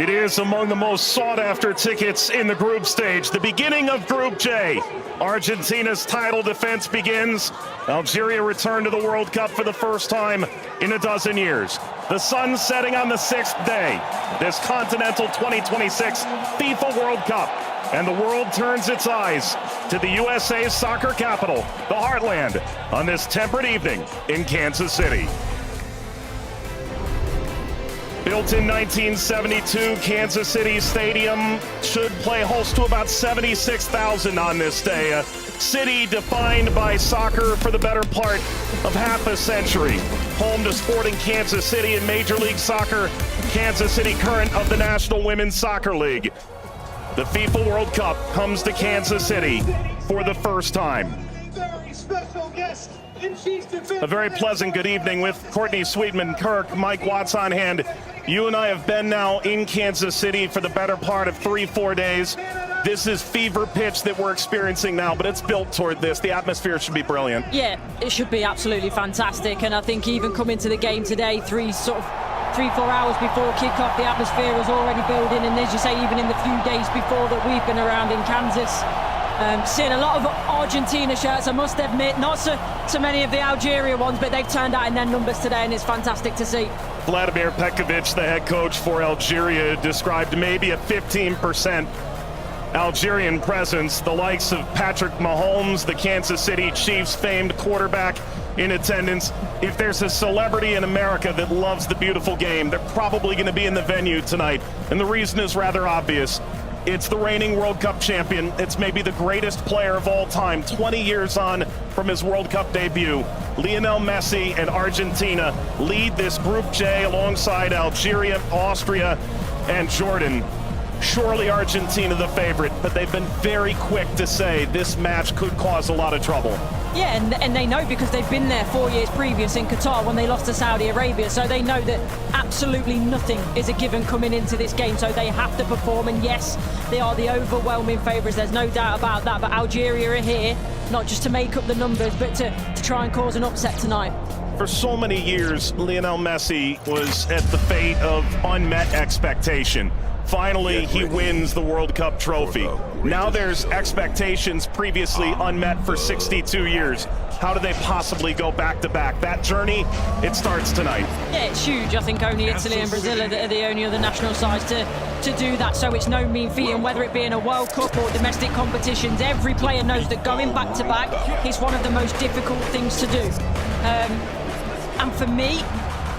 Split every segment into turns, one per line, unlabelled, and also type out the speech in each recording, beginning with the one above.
It is among the most sought-after tickets in the group stage. The beginning of Group J. Argentina's title defense begins. Algeria returned to the World Cup for the first time in a dozen years. The sun setting on the sixth day. This Continental 2026 FIFA World Cup. And the world turns its eyes to the USA's soccer capital, the Heartland, on this temperate evening in Kansas City. Built in 1972, Kansas City Stadium should play host to about 76,000 on this day. A city defined by soccer for the better part of half a century. Home to Sporting Kansas City in Major League Soccer, Kansas City current of the National Women's Soccer League. The FIFA World Cup comes to Kansas City for the first time. A very pleasant good evening with Courtney Sweetman-Kirk, Mike Watts on hand. You and I have been now in Kansas City for the better part of 3-4 days. This is fever pitch that we're experiencing now, but it's built toward this. The atmosphere should be brilliant.
Yeah, it should be absolutely fantastic. And I think even coming to the game today, 3-4 hours before kickoff, the atmosphere was already building. And as you say, even in the few days before that we've been around in Kansas, seeing a lot of Argentina shirts, I must admit, not so many of the Algeria ones, but they've turned out in their numbers today, and it's fantastic to see.
Vladimir Petkovic, the head coach for Algeria, described maybe a 15% Algerian presence. The likes of Patrick Mahomes, the Kansas City Chiefs famed quarterback, in attendance. If there's a celebrity in America that loves the beautiful game, they're probably going to be in the venue tonight. And the reason is rather obvious. It's the reigning World Cup champion. It's maybe the greatest player of all time, 20 years on from his World Cup debut. Lionel Messi and Argentina lead this Group J alongside Algeria, Austria, and Jordan. Surely Argentina the favorite, but they've been very quick to say this match could cause a lot of trouble.
Yeah, and they know because they've been there 4 years previous in Qatar when they lost to Saudi Arabia, so they know that absolutely nothing is a given coming into this game, so they have to perform. And yes, they are the overwhelming favourites, there's no doubt about that, but Algeria are here not just to make up the numbers, but to try and cause an upset tonight.
For so many years, Lionel Messi was at the fate of unmet expectation. Finally, he wins the World Cup trophy. Now there's expectations previously unmet for 62 years. How do they possibly go back-to-back? That journey, it starts tonight.
Yeah, it's huge. I think only Italy and Brazil are the only other national sides to do that, so it's no mean feat. And whether it be in a World Cup or domestic competitions, every player knows that going back-to-back is one of the most difficult things to do. And for me,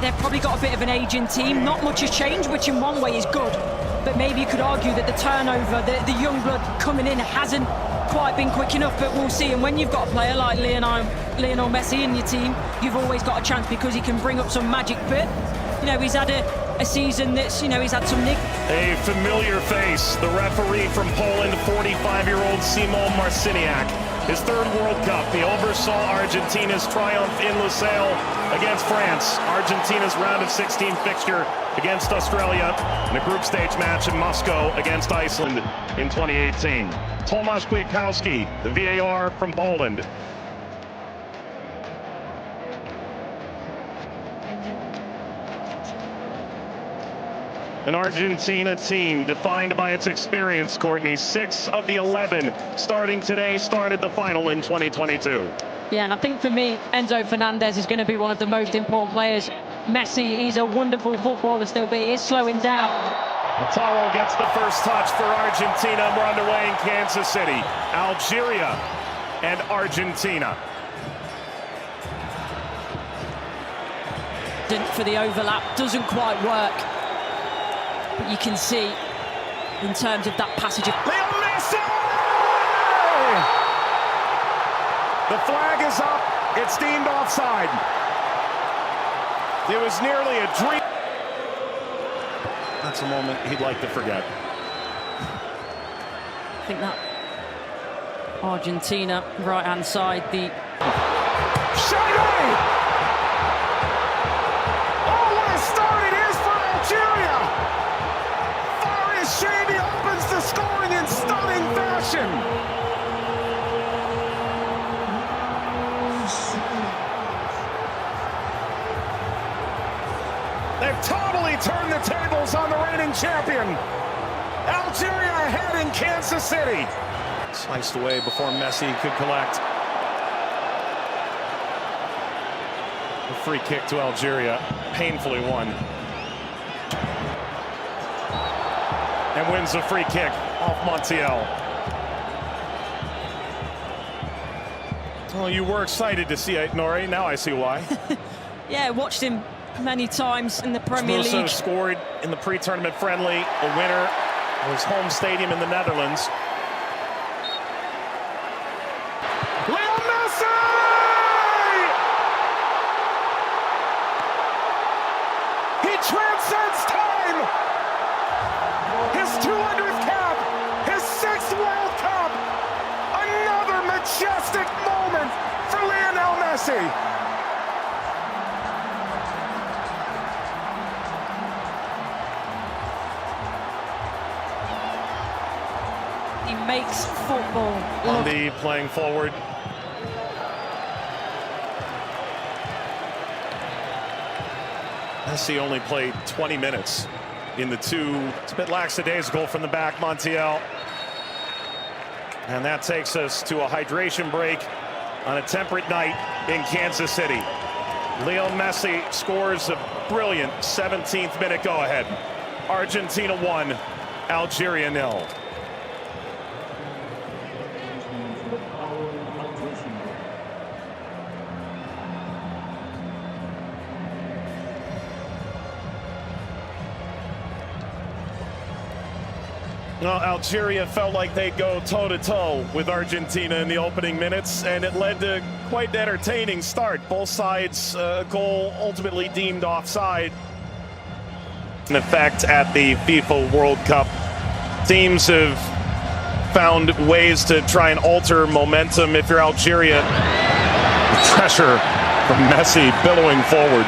they've probably got a bit of an aging team. Not much has changed, which in one way is good. But maybe you could argue that the turnover, the young blood coming in hasn't quite been quick enough, but we'll see. And when you've got a player like Lionel Messi in your team, you've always got a chance because he can bring up some magic. But, he's had a season that's, he's had some
A familiar face, the referee from Poland, 45-year-old Szymon Marciniak. His third World Cup, he oversaw Argentina's triumph in Lusail against France. Argentina's round of 16 fixture against Australia in a group stage match in Moscow against Iceland in 2018. Tomasz Kwiatkowski, the VAR from Poland. An Argentina team defined by its experience, Courtney. 6 of the 11 starting today started the final in 2022.
Yeah, and I think for me, Enzo Fernandez is going to be one of the most important players. Messi, he's a wonderful footballer still, but he is slowing down.
Lautaro gets the first touch for Argentina. We're underway in Kansas City. Algeria and Argentina.
For the overlap, doesn't quite work. But you can see, in terms of that passage of...
Leo Messi! The flag is up. It's deemed offside. It was nearly a dream. That's a moment he'd like to forget.
I think that Argentina, right-hand side, the...
Shady! Oh, what a start it is for Algeria! Shady opens the scoring in stunning fashion. They've totally turned the tables on the reigning champion. Algeria ahead in Kansas City. Sliced away before Messi could collect. A free kick to Algeria, painfully won. And wins the free kick off Montiel. Well, you were excited to see it, Nori. Now I see why.
Yeah, watched him many times in the Premier
Musso
League.
scored in the pre-tournament friendly, a winner of his home stadium in the Netherlands. Leo Messi! He transcends time! His 200th cap! His 6th World Cup! Another majestic moment for Lionel Messi!
He makes football look.
Andy playing forward. Messi only played 20 minutes in the two. It's a bit lackadaisical from the back, Montiel. And that takes us to a hydration break on a temperate night in Kansas City. Leo Messi scores a brilliant 17th minute go-ahead. Argentina 1, Algeria 0. Well, Algeria felt like they'd go toe-to-toe with Argentina in the opening minutes, and it led to quite an entertaining start. Both sides, goal ultimately deemed offside. In effect at the FIFA World Cup, teams have found ways to try and alter momentum. If you're Algeria, pressure from Messi billowing forward.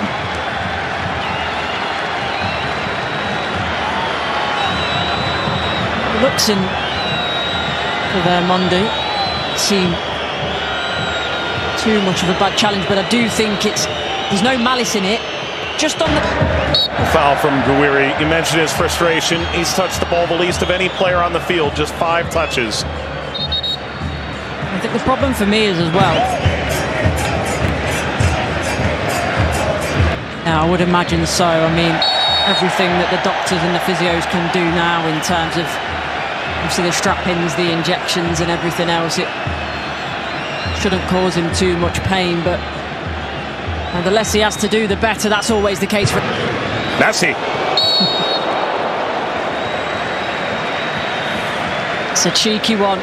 Looks in for their Monday. Seem too much of a bad challenge, but I do think there's no malice in it. Just on the
Foul from Gouiri. You mentioned his frustration. He's touched the ball the least of any player on the field, just 5 touches.
I think the problem for me is as well. Now, I would imagine so. I mean, everything that the doctors and the physios can do now in terms of obviously the strap-ins, the injections and everything else, it shouldn't cause him too much pain, but the less he has to do, the better. That's always the case for
Messi.
It's a cheeky one.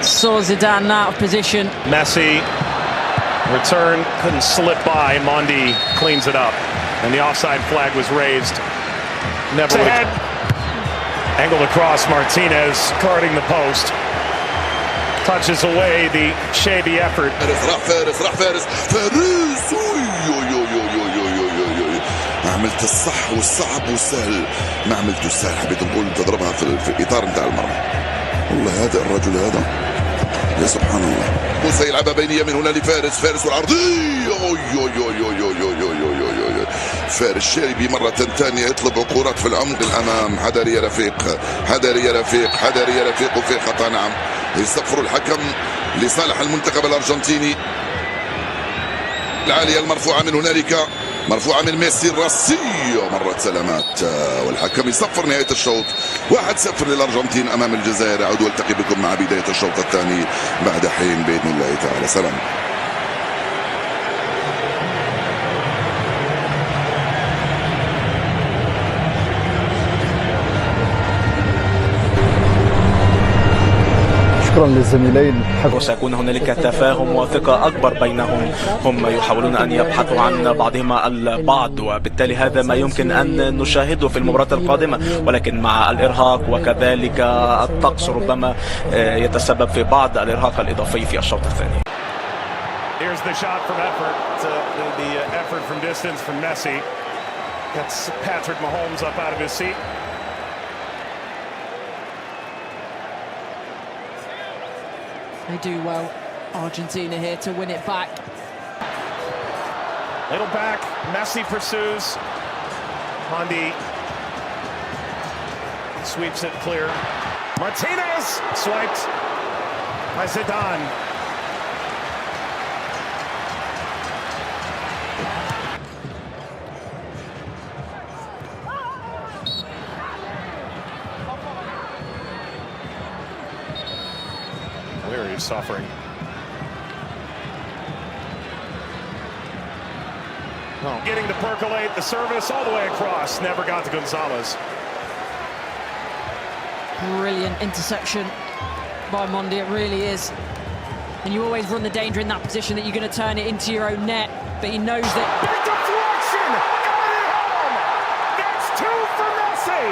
Saw Zidane out of position.
Messi, return, couldn't slip by. Mondi cleans it up, and the offside flag was raised. Never ahead. Angled across, Martinez guarding the post. Touches away the shady effort.
ما عملت الصح والصعب والسهل، ما عملت السهل. حبيت نقول تضربها في الاطار نتاع المرمى. والله هذا الرجل هذا يا سبحان الله. موسى يلعبها بينيه من هنا لفارس، فارس والعرضيه. فارس شاربي مرة ثانية يطلب كرات في العمق الأمام. حذر يا رفيق، حذر يا رفيق، حذر يا رفيق. وفي خطأ نعم. يصفر الحكم لصالح المنتخب الأرجنتيني. العالية المرفوعة من هنالك، مرفوعة من ميسي الراسية. مرت سلامات والحكم يصفر نهاية الشوط. 1-0 للأرجنتين أمام الجزائر. أعود والتقي بكم مع بداية الشوط الثاني بعد حين بإذن الله تعالى. سلام.
شكرا للزميلين.
وسيكون هنالك تفاهم وثقة أكبر بينهم. هم يحاولون أن يبحثوا عن بعضهما البعض، وبالتالي هذا ما يمكن أن نشاهده في المباراة القادمة، ولكن مع الإرهاق وكذلك الطقس ربما يتسبب في بعض الإرهاق الإضافي في الشوط الثاني.
Here's the shot from effort. The effort from distance from Messi. Gets Patrick Mahomes up out of his seat.
They do well, Argentina here to win it back.
Little back, Messi pursues. Mondi Sweeps it clear. Martinez swiped by Zidane. Where he's suffering. Oh. Getting to percolate the service all the way across. Never got to Gonzalez.
Brilliant interception by Mondi, it really is. And you always run the danger in that position that you're going to turn it into your own net, but he knows that.
Big deflection! Got it home! That's 2 for Messi!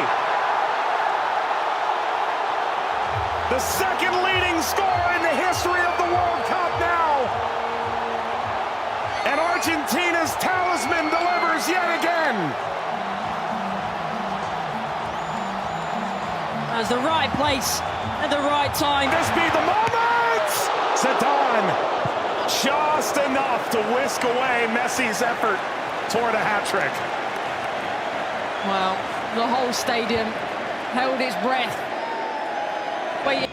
The second leading scorer in the history of the World Cup now! And Argentina's talisman delivers yet again!
That's the right place at the right time.
This be the moment! Zidane just enough to whisk away Messi's effort toward a hat-trick.
Well, the whole stadium held its breath.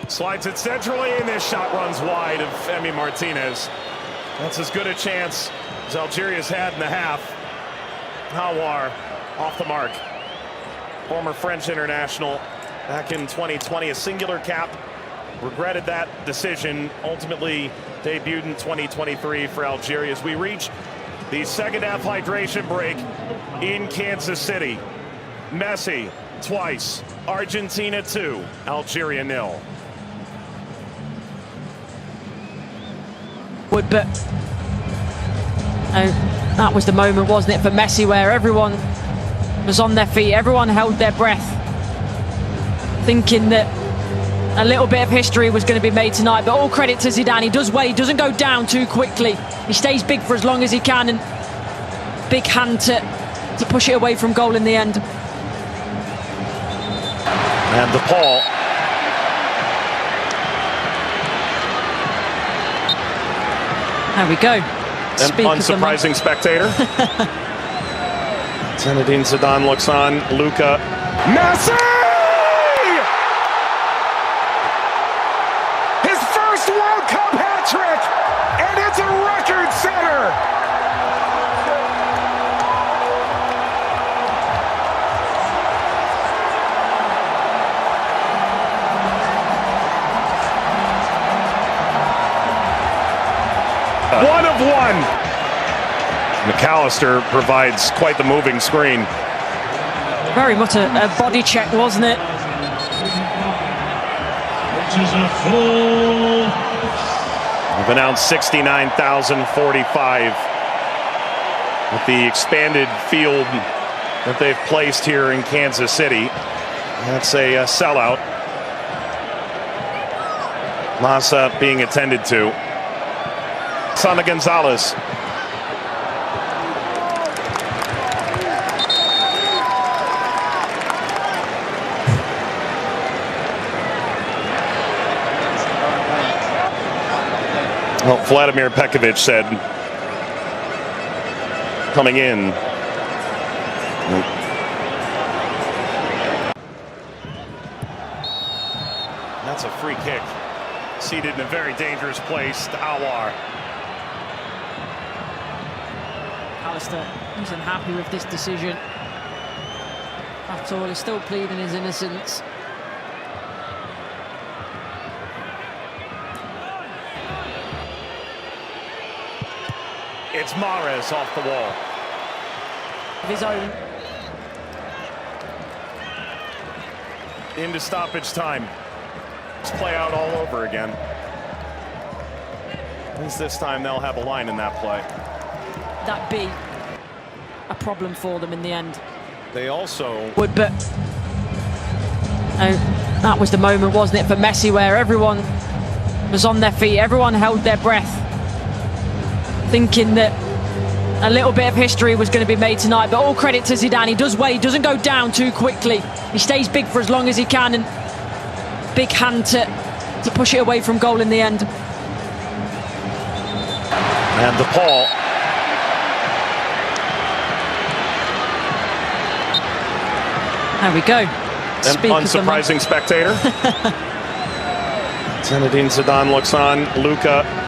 Slides it centrally, and this shot runs wide of Emi Martinez. That's as good a chance as Algeria's had in the half. Aouar off the mark. Former French international back in 2020, a singular cap. Regretted that decision. Ultimately debuted in 2023 for Algeria as we reach the second half hydration break in Kansas City. Messi twice. Argentina 2, Algeria 0.
But that was the moment, wasn't it, for Messi, where everyone was on their feet, everyone held their breath, thinking that a little bit of history was going to be made tonight. But all credit to Zidane. He does well, he doesn't go down too quickly. He stays big for as long as he can, and big hand to push it away from goal in the end.
And DePaul.
There we go.
An unsurprising spectator. Zinedine Zidane looks on. Luka. Messi! His first World Cup hat-trick! And it's a record setter! One of one. McAllister provides quite the moving screen.
Very much a body check, wasn't it?
We've announced 69,045 with the expanded field that they've placed here in Kansas City. That's a sellout. Massa being attended to. Sana Gonzalez. Well, Vladimir Pekovic said coming in. That's a free kick. Seated in a very dangerous place to Aouar.
Alistair isn't happy with this decision at all. He's still pleading his innocence.
It's Mahrez off the wall.
Of his own.
Into stoppage time. Let's play out all over again. At least this time they'll have a line in that play.
That be a problem for them in the end.
They also
But that was the moment, wasn't it, for Messi, where everyone was on their feet, everyone held their breath, thinking that a little bit of history was going to be made tonight. But all credit to Zidane. He does well, he doesn't go down too quickly. He stays big for as long as he can, and big hand to push it away from goal in the end.
and DePaul.
There we go. Speak of the
unsurprising spectator. Zinedine Zidane looks on. Luka